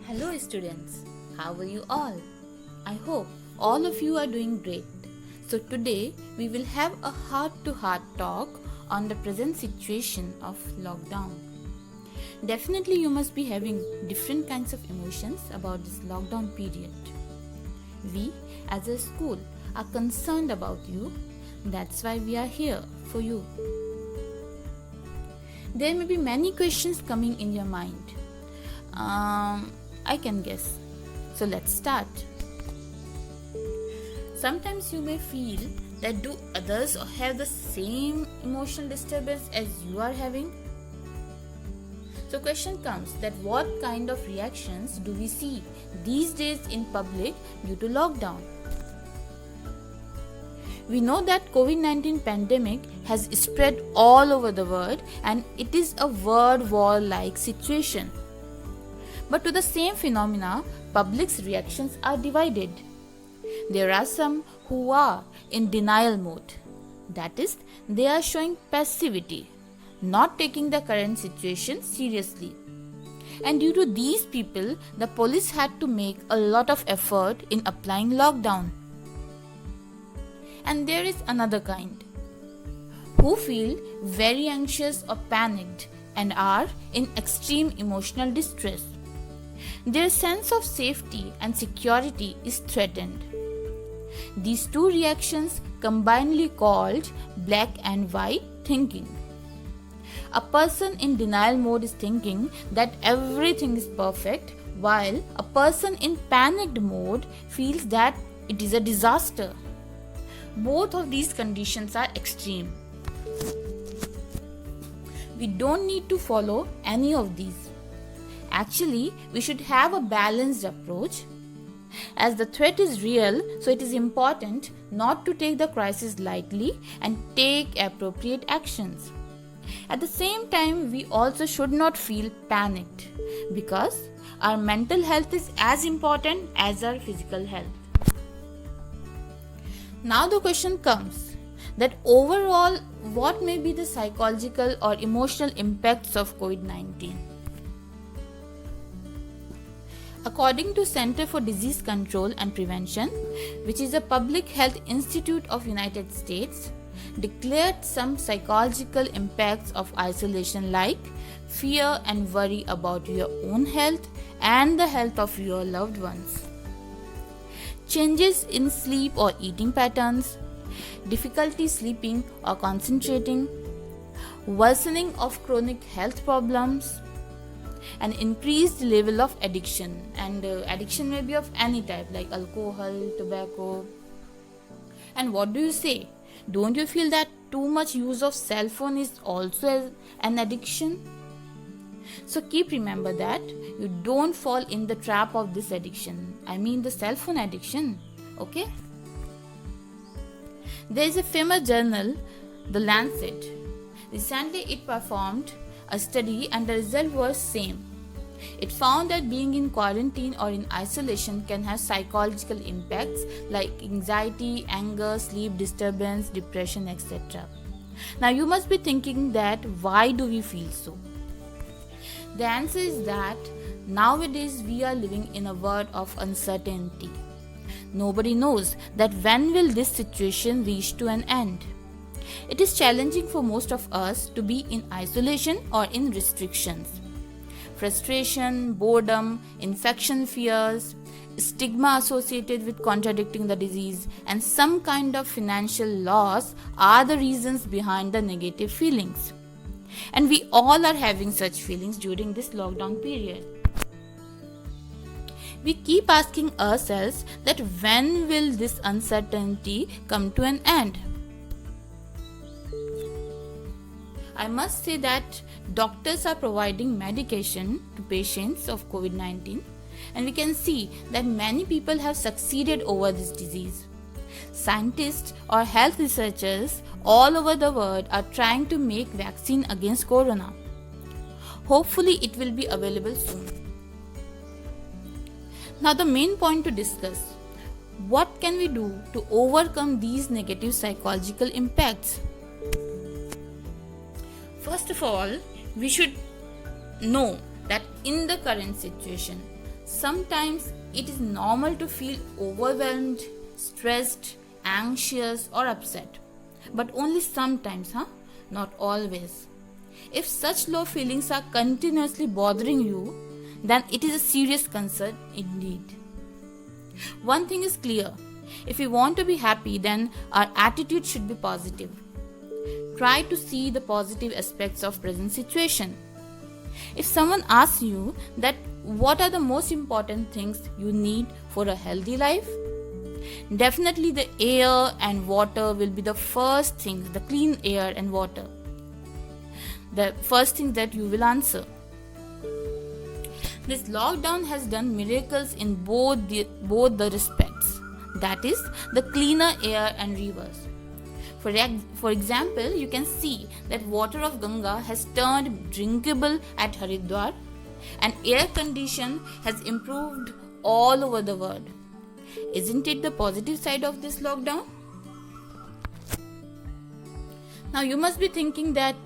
Hello students, how are you all? I hope all of you are doing great. So today we will have a heart-to-heart talk on the present situation of lockdown. Definitely you must be having different kinds of emotions about this lockdown period. We as a school are concerned about you. That's why we are here for you. There may be many questions coming in your mind. I can guess. So let's start. Sometimes you may feel that do others have the same emotional disturbance as you are having? So question comes that what kind of reactions do we see these days in public due to lockdown? We know that COVID-19 pandemic has spread all over the world and it is a world war-like situation. But to the same phenomena, public's reactions are divided. There are some who are in denial mode. That is, they are showing passivity, not taking the current situation seriously. And due to these people, the police had to make a lot of effort in applying lockdown. And there is another kind, who feel very anxious or panicked and are in extreme emotional distress. Their sense of safety and security is threatened. These two reactions combinedly called black and white thinking. A person in denial mode is thinking that everything is perfect, while a person in panicked mode feels that it is a disaster. Both of these conditions are extreme. We don't need to follow any of these. Actually, we should have a balanced approach. As the threat is real, so it is important not to take the crisis lightly and take appropriate actions. At the same time, we also should not feel panicked because our mental health is as important as our physical health. Now the question comes that overall, what may be the psychological or emotional impacts of COVID-19? According to Center for Disease Control and Prevention, which is a public health institute of United States, declared some psychological impacts of isolation like fear and worry about your own health and the health of your loved ones, changes in sleep or eating patterns, difficulty sleeping or concentrating, worsening of chronic health problems, an increased level of addiction, and addiction may be of any type like alcohol, tobacco. And what do you say? Don't you feel that too much use of cell phone is also an addiction? So keep remember that you don't fall in the trap of this addiction. I mean the cell phone addiction. Okay? There is a famous journal, The Lancet. Recently it performed a study and the result was same. It found that being in quarantine or in isolation can have psychological impacts like anxiety, anger, sleep disturbance, depression, etc. Now you must be thinking that why do we feel so? The answer is that nowadays we are living in a world of uncertainty. Nobody knows that when will this situation reach to an end. It is challenging for most of us to be in isolation or in restrictions. Frustration, boredom, infection fears, stigma associated with contradicting the disease, and some kind of financial loss are the reasons behind the negative feelings. And we all are having such feelings during this lockdown period. We keep asking ourselves that when will this uncertainty come to an end? I must say that doctors are providing medication to patients of COVID-19 and we can see that many people have succeeded over this disease. Scientists or health researchers all over the world are trying to make vaccine against corona. Hopefully it will be available soon. Now the main point to discuss, what can we do to overcome these negative psychological impacts? First of all, we should know that in the current situation, Sometimes it is normal to feel overwhelmed, stressed, anxious, or upset. But only sometimes, not always. If such low feelings are continuously bothering you, then it is a serious concern indeed. One thing is clear: if we want to be happy, then our attitude should be positive. Try to see the positive aspects of present situation. If someone asks you that what are the most important things you need for a healthy life, definitely the air and water will be the first things, the clean air and water. The first thing that you will answer. This lockdown has done miracles in both the respects, that is, the cleaner air and rivers. For example, you can see that water of Ganga has turned drinkable at Haridwar, and air condition has improved all over the world. Isn't it the positive side of this lockdown? Now you must be thinking that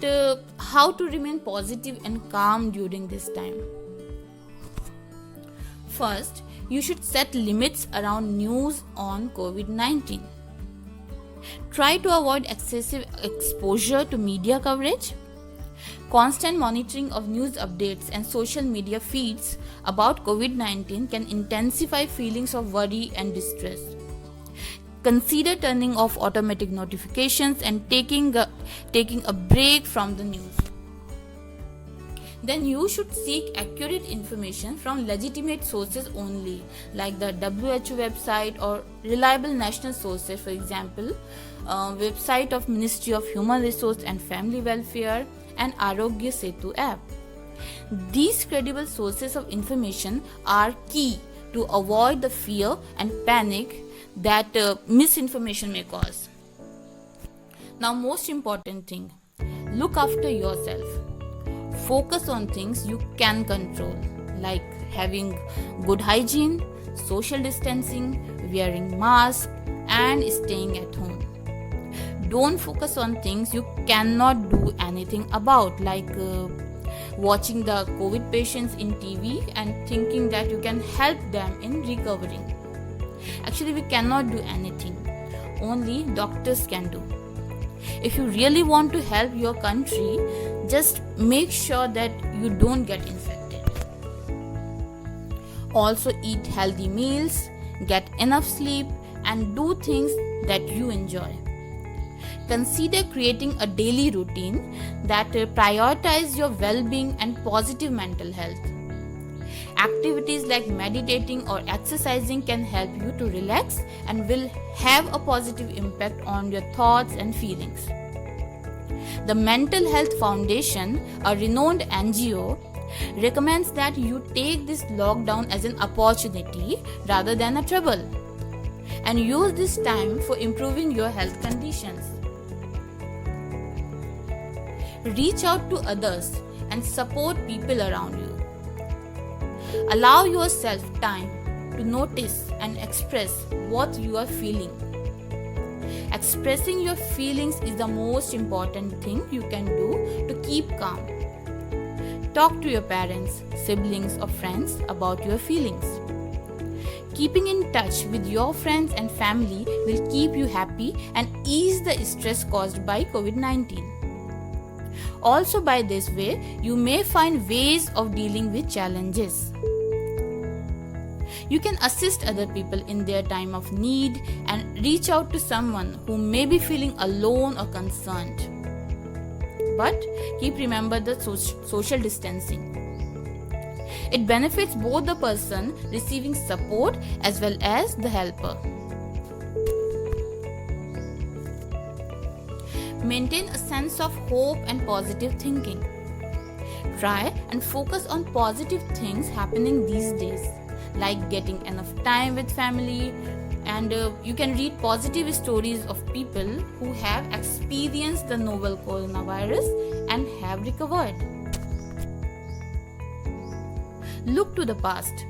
how to remain positive and calm during this time. First, you should set limits around news on COVID-19. Try to avoid excessive exposure to media coverage. Constant monitoring of news updates and social media feeds about COVID-19 can intensify feelings of worry and distress. Consider turning off automatic notifications and taking a break from the news. Then you should seek accurate information from legitimate sources only, like the WHO website or reliable national sources, for example, website of Ministry of Human Resource and Family Welfare and Arogya Setu app. These credible sources of information are key to avoid the fear and panic that misinformation may cause. Now, most important thing, look after yourself. Focus on things you can control, like having good hygiene, social distancing, wearing masks, and staying at home. Don't focus on things you cannot do anything about, like watching the COVID patients in TV and thinking that you can help them in recovering. Actually, we cannot do anything. Only doctors can do. If you really want to help your country, just make sure that you don't get infected. Also, eat healthy meals, get enough sleep, and do things that you enjoy. Consider creating a daily routine that prioritizes your well-being and positive mental health. Activities like meditating or exercising can help you to relax and will have a positive impact on your thoughts and feelings. The Mental Health Foundation, a renowned NGO, recommends that you take this lockdown as an opportunity rather than a trouble, and use this time for improving your health conditions. Reach out to others and support people around you. Allow yourself time to notice and express what you are feeling. Expressing your feelings is the most important thing you can do to keep calm. Talk to your parents, siblings, or friends about your feelings. Keeping in touch with your friends and family will keep you happy and ease the stress caused by COVID-19. Also, by this way, you may find ways of dealing with challenges. You can assist other people in their time of need and reach out to someone who may be feeling alone or concerned. But remember the social distancing. It benefits both the person receiving support as well as the helper. Maintain a sense of hope and positive thinking. Try and focus on positive things happening these days, like getting enough time with family, and you can read positive stories of people who have experienced the novel coronavirus and have recovered. Look to the past.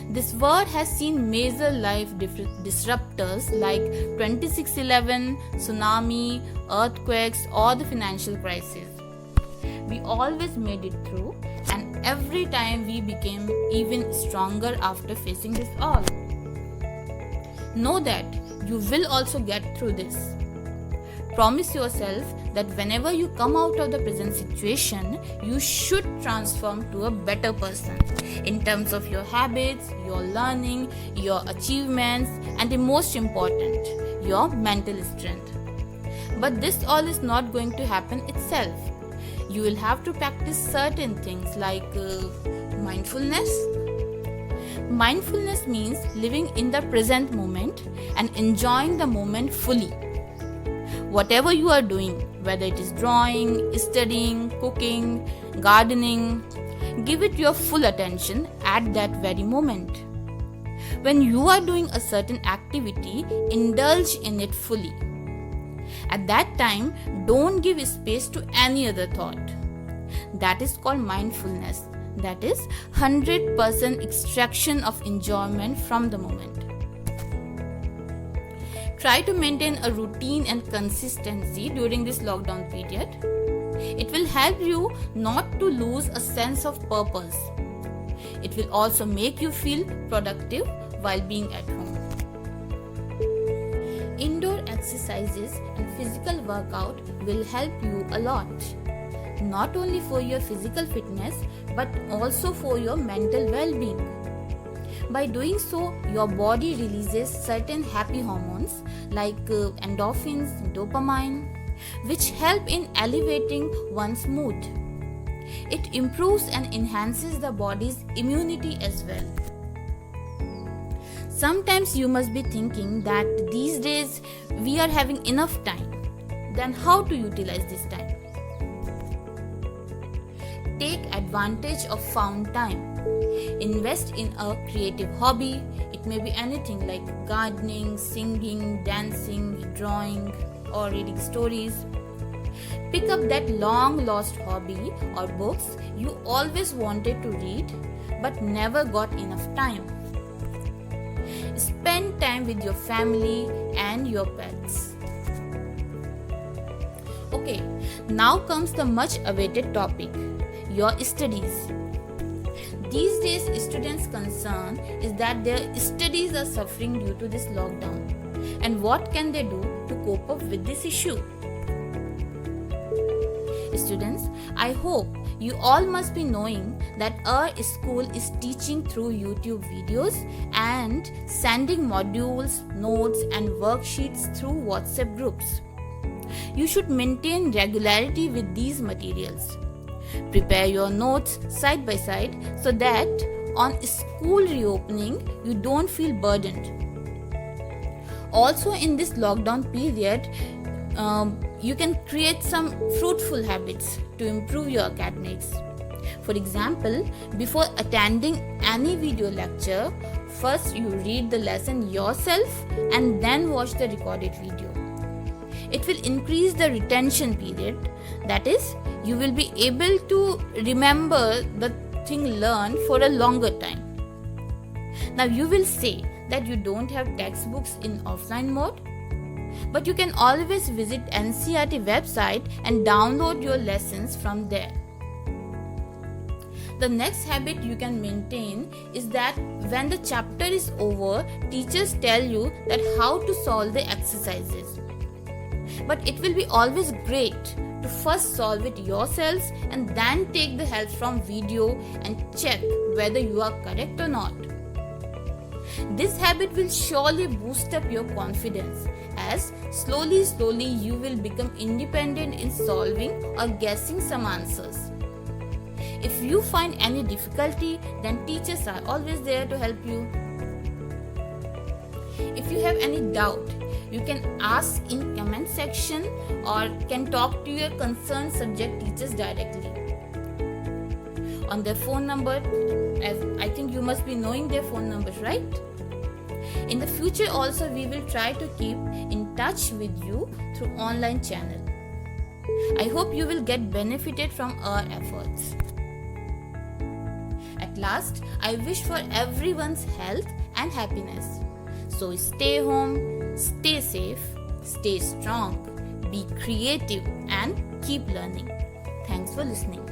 This world has seen major life disruptors like 26/11, tsunami, earthquakes, or the financial crisis. We always made it through, and every time we became even stronger after facing this all. Know that you will also get through this. Promise yourself that whenever you come out of the present situation, you should transform to a better person in terms of your habits, your learning, your achievements, and the most important, your mental strength. But this all is not going to happen itself. You will have to practice certain things like mindfulness. Mindfulness means living in the present moment and enjoying the moment fully. Whatever you are doing, whether it is drawing, studying, cooking, gardening, give it your full attention at that very moment. When you are doing a certain activity, indulge in it fully. At that time, don't give space to any other thought. That is called mindfulness. That is 100% extraction of enjoyment from the moment. Try to maintain a routine and consistency during this lockdown period. It will help you not to lose a sense of purpose. It will also make you feel productive while being at home. Indoor exercises and physical workout will help you a lot. Not only for your physical fitness but also for your mental well-being. By doing so, your body releases certain happy hormones like endorphins, dopamine, which help in elevating one's mood. It improves and enhances the body's immunity as well. Sometimes you must be thinking that these days we are having enough time. Then how to utilize this time? Take advantage of found time. Invest in a creative hobby. It may be anything like gardening, singing, dancing, drawing, or reading stories. Pick up that long lost hobby or books you always wanted to read but never got enough time. Spend time with your family and your pets. Okay, now comes the much awaited topic, your studies. These days, students' concern is that their studies are suffering due to this lockdown. And what can they do to cope up with this issue? Students, I hope you all must be knowing that our school is teaching through YouTube videos and sending modules, notes, and worksheets through WhatsApp groups. You should maintain regularity with these materials. Prepare your notes side by side so that on school reopening you don't feel burdened. Also, in this lockdown period, you can create some fruitful habits to improve your academics. For example, before attending any video lecture, first you read the lesson yourself and then watch the recorded video. It will increase the retention period. That is, you will be able to remember the thing learned for a longer time. Now you will say that you don't have textbooks in offline mode, but you can always visit NCERT website and download your lessons from there. The next habit you can maintain is that when the chapter is over, teachers tell you that how to solve the exercises. But it will be always great to first solve it yourselves and then take the help from video and check whether you are correct or not. This habit will surely boost up your confidence as slowly you will become independent in solving or guessing some answers. If you find any difficulty, then teachers are always there to help you. If you have any doubt, you can ask in comment section or can talk to your concerned subject teachers directly. On their phone number, as I think you must be knowing their phone numbers, right? In the future also we will try to keep in touch with you through online channel. I hope you will get benefited from our efforts. At last, I wish for everyone's health and happiness. So stay home, stay safe, stay strong, be creative and keep learning. Thanks for listening.